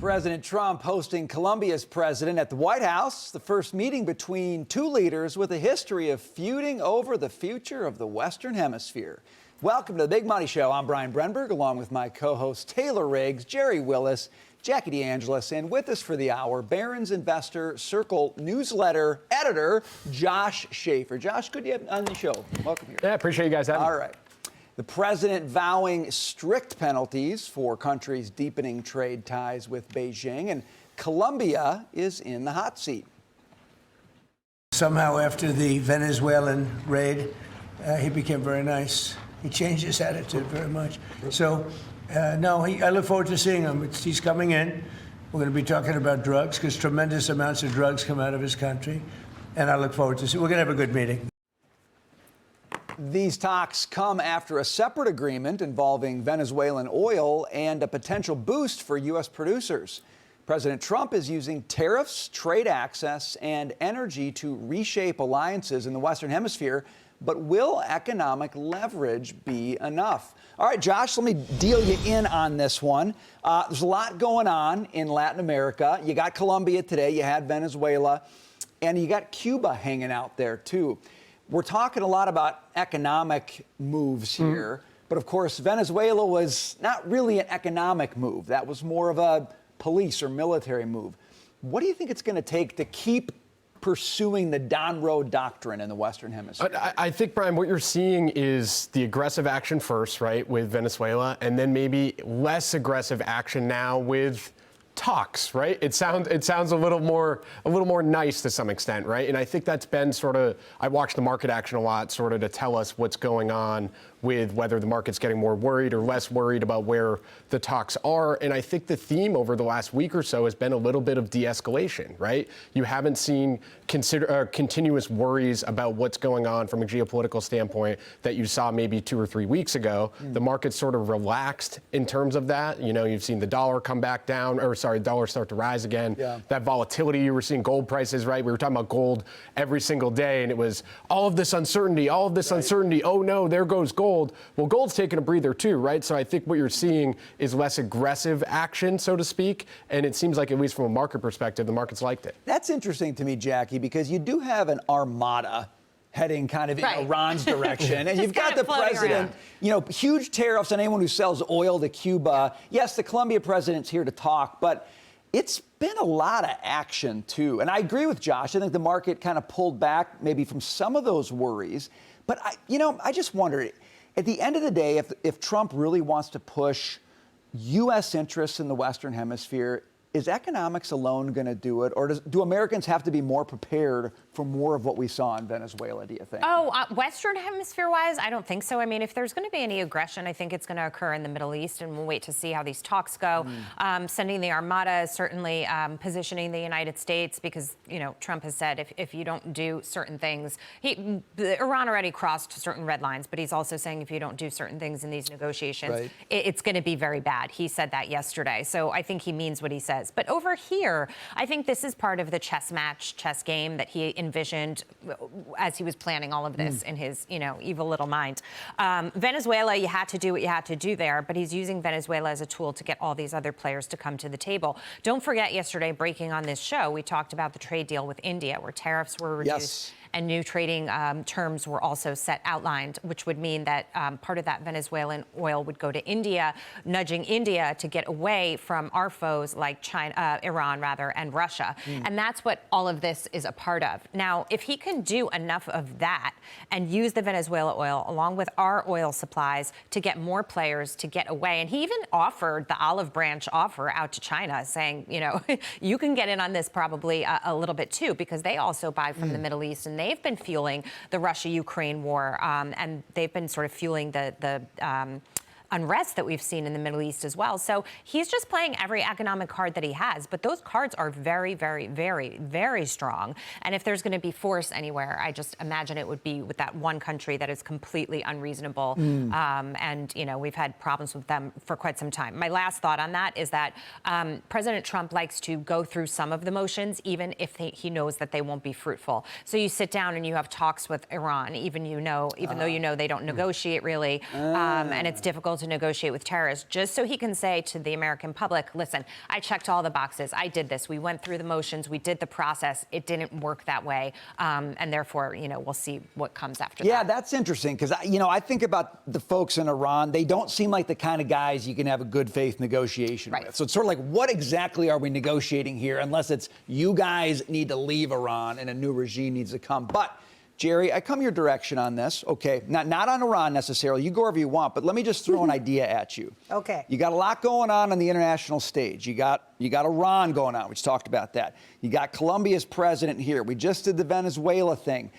President Trump hosting Colombia's president at the White House, the first meeting between two leaders with a history of feuding over the future of the Western Hemisphere. Welcome to the Big Money Show. I'm Brian Brenberg, along with my co-hosts Taylor Riggs, Jerry Willis, Jackie DeAngelis, and with us for the hour, Barron's Investor Circle newsletter editor, Josh Schaefer. Josh, good to have you on the show. Welcome here. Yeah, appreciate you guys having me. All right. The president vowing strict penalties for countries deepening trade ties with Beijing, and Colombia is in the hot seat. Somehow after the Venezuelan raid, he became very nice. He changed his attitude very much. So, I look forward to seeing him. He's coming in. We're going to be talking about drugs because tremendous amounts of drugs come out of his country. And I look forward to seeing. We're going to have a good meeting. These talks come after a separate agreement involving Venezuelan oil and a potential boost for U.S. producers. President Trump is using tariffs, trade access, and energy to reshape alliances in the Western Hemisphere. But will economic leverage be enough? All right, Josh, let me deal you in on this one. There's a lot going on in Latin America. You got Colombia today, you had Venezuela, and you got Cuba hanging out there, too. We're talking a lot about economic moves here, but of course, Venezuela was not really an economic move. That was more of a police or military move. What do you think it's going to take to keep pursuing the Don Road doctrine in the Western Hemisphere? I think, Brian, what you're seeing is the aggressive action first, right, with Venezuela, and then maybe less aggressive action now with talks, right? It sounds a little more nice to some extent, right? And I think that's been sort of, I watch the market action a lot, sort of to tell us what's going on with whether the market's getting more worried or less worried about where the talks are. And I think the theme over the last week or so has been a little bit of de-escalation, right? You haven't seen continuous worries about what's going on from a geopolitical standpoint that you saw maybe 2 or 3 weeks ago. The market sort of relaxed in terms of that. You know, you've seen the dollar come back down, dollar start to rise again. Yeah. That volatility, you were seeing gold prices, right? We were talking about gold every single day, and it was all of this uncertainty, uncertainty. Oh no, there goes gold. Well, gold's taking a breather too, right? So I think what you're seeing is less aggressive action, so to speak. And it seems like, at least from a market perspective, the market's liked it. That's interesting to me, Jackie, because you do have an armada heading kind of in Iran's direction. And you've got the president, huge tariffs on anyone who sells oil to Cuba. Yes, the Colombia president's here to talk, but it's been a lot of action, too. And I agree with Josh. I think the market kind of pulled back maybe from some of those worries. But, I just wonder, at the end of the day, if Trump really wants to push U.S. interests in the Western Hemisphere, is economics alone going to do it? Or do Americans have to be more prepared for more of what we saw in Venezuela, do you think? Western Hemisphere-wise, I don't think so. I mean, if there's going to be any aggression, I think it's going to occur in the Middle East, and we'll wait to see how these talks go. Sending the Armada is certainly positioning the United States because, Trump has said if you don't do certain things, Iran already crossed certain red lines, but he's also saying if you don't do certain things in these negotiations, it's going to be very bad. He said that yesterday. So I think he means what he says. But over here, I think this is part of the chess game that he envisioned as he was planning all of this in his, evil little mind. Venezuela, you had to do what you had to do there, but he's using Venezuela as a tool to get all these other players to come to the table. Don't forget yesterday, breaking on this show, we talked about the trade deal with India, where tariffs were reduced. And new trading terms were also outlined, which would mean that part of that Venezuelan oil would go to India, nudging India to get away from our foes like Iran, and Russia. And that's what all of this is a part of. Now, if he can do enough of that and use the Venezuela oil along with our oil supplies to get more players to get away, and he even offered the olive branch offer out to China, saying, you can get in on this probably a little bit too, because they also buy from the Middle East, and they've been fueling the Russia-Ukraine war, and they've been sort of fueling the unrest that we've seen in the Middle East as well. So he's just playing every economic card that he has. But those cards are very, very, very, very strong. And if there's going to be force anywhere, I just imagine it would be with that one country that is completely unreasonable. And, you know, we've had problems with them for quite some time. My last thought on that is that President Trump likes to go through some of the motions, even if he knows that they won't be fruitful. So you sit down and you have talks with Iran, even though you know they don't negotiate really, and it's difficult to negotiate with terrorists just so he can say to the American public, listen, I checked all the boxes. I did this. We went through the motions. We did the process. It didn't work that way. And therefore, we'll see what comes after that. Yeah, that's interesting because, I think about the folks in Iran. They don't seem like the kind of guys you can have a good faith negotiation with. So it's sort of like, what exactly are we negotiating here? Unless it's you guys need to leave Iran and a new regime needs to come. But Jerry, I come your direction on this. Okay, not on Iran necessarily. You go wherever you want, but let me just throw an idea at you. Okay. You got a lot going on the international stage. You got Iran going on. We just talked about that. You got Colombia's president here. We just did the Venezuela thing.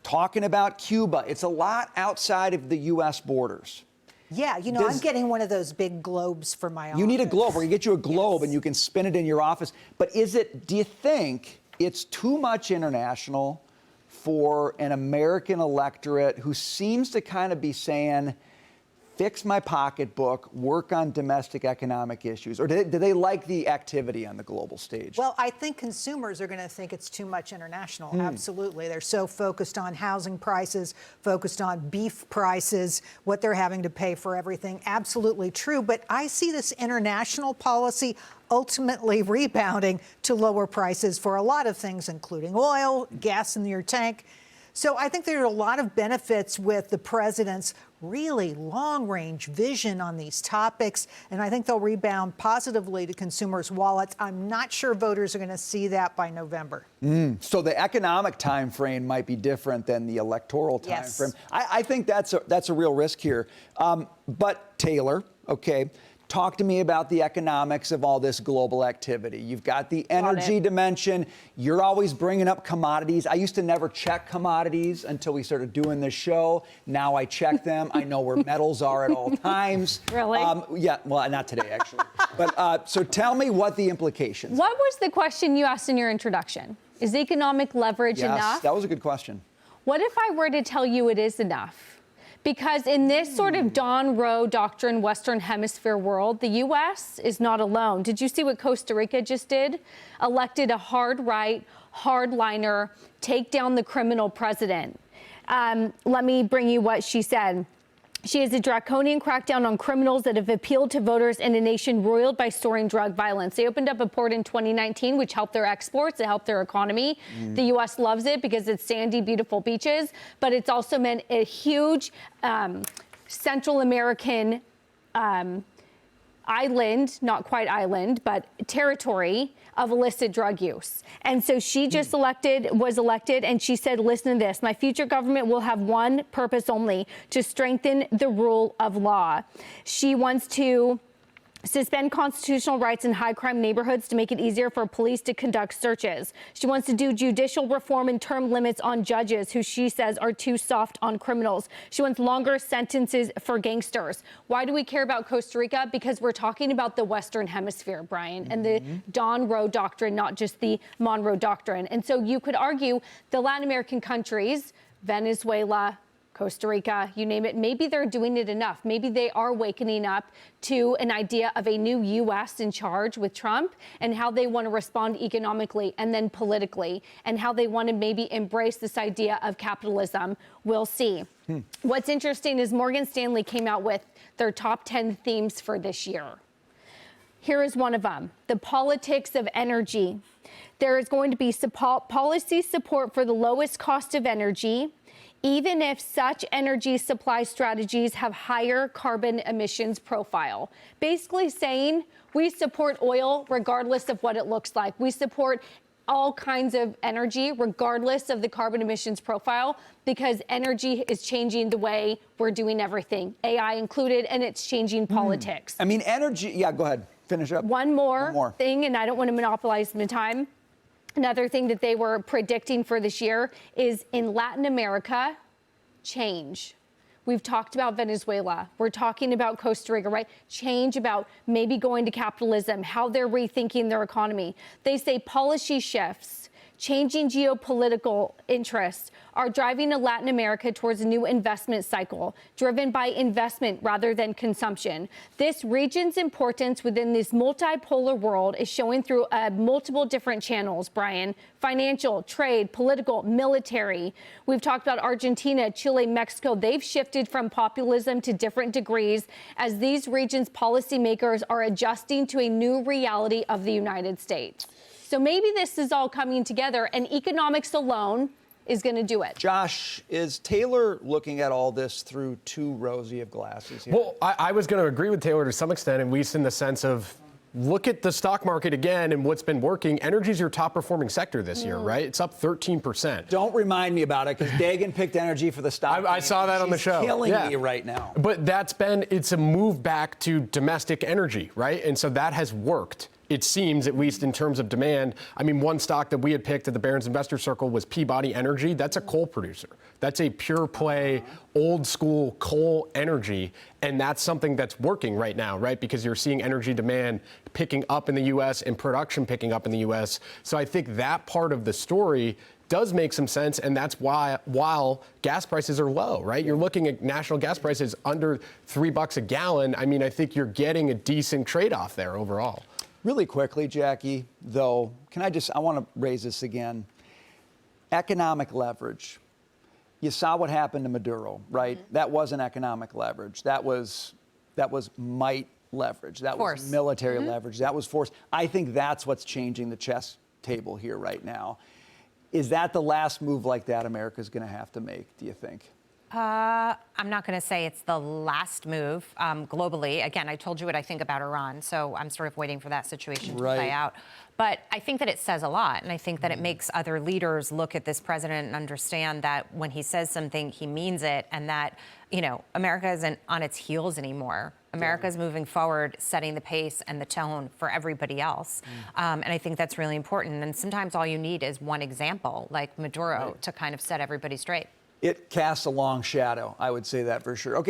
Talking about Cuba. It's a lot outside of the U.S. borders. Yeah, I'm getting one of those big globes for my office. You need a globe. We're going to get you a globe and you can spin it in your office. But do you think it's too much international for an American electorate who seems to kind of be saying, fix my pocketbook, work on domestic economic issues? Or do they like the activity on the global stage? Well, I think consumers are going to think it's too much international. Absolutely. They're so focused on housing prices, focused on beef prices, what they're having to pay for everything. Absolutely true. But I see this international policy ultimately rebounding to lower prices for a lot of things, including oil, gas in your tank. So I think there are a lot of benefits with the president's really long-range vision on these topics, and I think they'll rebound positively to consumers' wallets. I'm not sure voters are going to see that by November. So the economic time frame might be different than the electoral time frame. I think that's a real risk here. But Taylor, okay, talk to me about the economics of all this global activity. You've got the energy dimension. You're always bringing up commodities. I used to never check commodities until we started doing this show. Now I check them. I know where metals are at all times. Really? Yeah, well, not today, actually. But so tell me what the implications are. What was the question you asked in your introduction? Is economic leverage enough? Yes, that was a good question. What if I were to tell you it is enough? Because in this sort of Don Roe doctrine, Western Hemisphere world, the U.S. is not alone. Did you see what Costa Rica just did? Elected a hard right, hardliner, take down the criminal president. Let me bring you what she said. She is a draconian crackdown on criminals that have appealed to voters in a nation roiled by soaring drug violence. They opened up a port in 2019, which helped their exports. It helped their economy. The U.S. loves it because it's sandy, beautiful beaches, but it's also meant a huge Central American island, not quite island, but territory of illicit drug use. And so she just was elected, and she said, listen to this, my future government will have one purpose only, to strengthen the rule of law. She wants to suspend constitutional rights in high crime neighborhoods to make it easier for police to conduct searches. She wants to do judicial reform and term limits on judges who she says are too soft on criminals. She wants longer sentences for gangsters. Why do we care about Costa Rica? Because we're talking about the Western Hemisphere, Brian, and the Don Roe doctrine, not just the Monroe doctrine. And so you could argue the Latin American countries, Venezuela, Costa Rica, you name it, maybe they're doing it enough. Maybe they are wakening up to an idea of a new U.S. in charge with Trump and how they want to respond economically and then politically and how they want to maybe embrace this idea of capitalism. We'll see. What's interesting is Morgan Stanley came out with their top 10 themes for this year. Here is one of them, the politics of energy. There is going to be policy support for the lowest cost of energy, even if such energy supply strategies have higher carbon emissions profile. Basically saying we support oil regardless of what it looks like. We support all kinds of energy regardless of the carbon emissions profile because energy is changing the way we're doing everything, AI included, and it's changing politics. I mean, energy, yeah, go ahead, finish up. One more thing, and I don't want to monopolize my time. Another thing that they were predicting for this year is in Latin America, change. We've talked about Venezuela. We're talking about Costa Rica, right? Change about maybe going to capitalism, how they're rethinking their economy. They say policy shifts changing geopolitical interests are driving Latin America towards a new investment cycle, driven by investment rather than consumption. This region's importance within this multipolar world is showing through multiple different channels, Brian. Financial, trade, political, military. We've talked about Argentina, Chile, Mexico. They've shifted from populism to different degrees as these regions' policymakers are adjusting to a new reality of the United States. So maybe this is all coming together, and economics alone is going to do it. Josh, is Taylor looking at all this through too rosy of glasses here? Well, I was going to agree with Taylor to some extent, at least in the sense of look at the stock market again and what's been working. Energy is your top performing sector this year, right? It's up 13%. Don't remind me about it, because Dagan picked energy for the stock. I saw that on the show. She's killing me right now. But it's a move back to domestic energy, right? And so that has worked. It seems, at least in terms of demand. I mean, one stock that we had picked at the Barron's Investor Circle was Peabody Energy. That's a coal producer. That's a pure play, old school coal energy. And that's something that's working right now, right? Because you're seeing energy demand picking up in the U.S. and production picking up in the U.S. So I think that part of the story does make some sense, and that's why, while gas prices are low, right? You're looking at national gas prices under $3 a gallon. I mean, I think you're getting a decent trade-off there overall. Really quickly, Jackie, though, I want to raise this again. Economic leverage. You saw what happened to Maduro, right? Mm-hmm. That wasn't economic leverage. That was might leverage. That was military leverage. That was force. I think that's what's changing the chess table here right now. Is that the last move like that America's going to have to make, do you think? I'm not going to say it's the last move globally. Again, I told you what I think about Iran, so I'm sort of waiting for that situation to play out. But I think that it says a lot, and I think that it makes other leaders look at this president and understand that when he says something, he means it, and that, you know, America isn't on its heels anymore. America's moving forward, setting the pace and the tone for everybody else. And I think that's really important. And sometimes all you need is one example, like Maduro, to kind of set everybody straight. It casts a long shadow, I would say that for sure. Okay.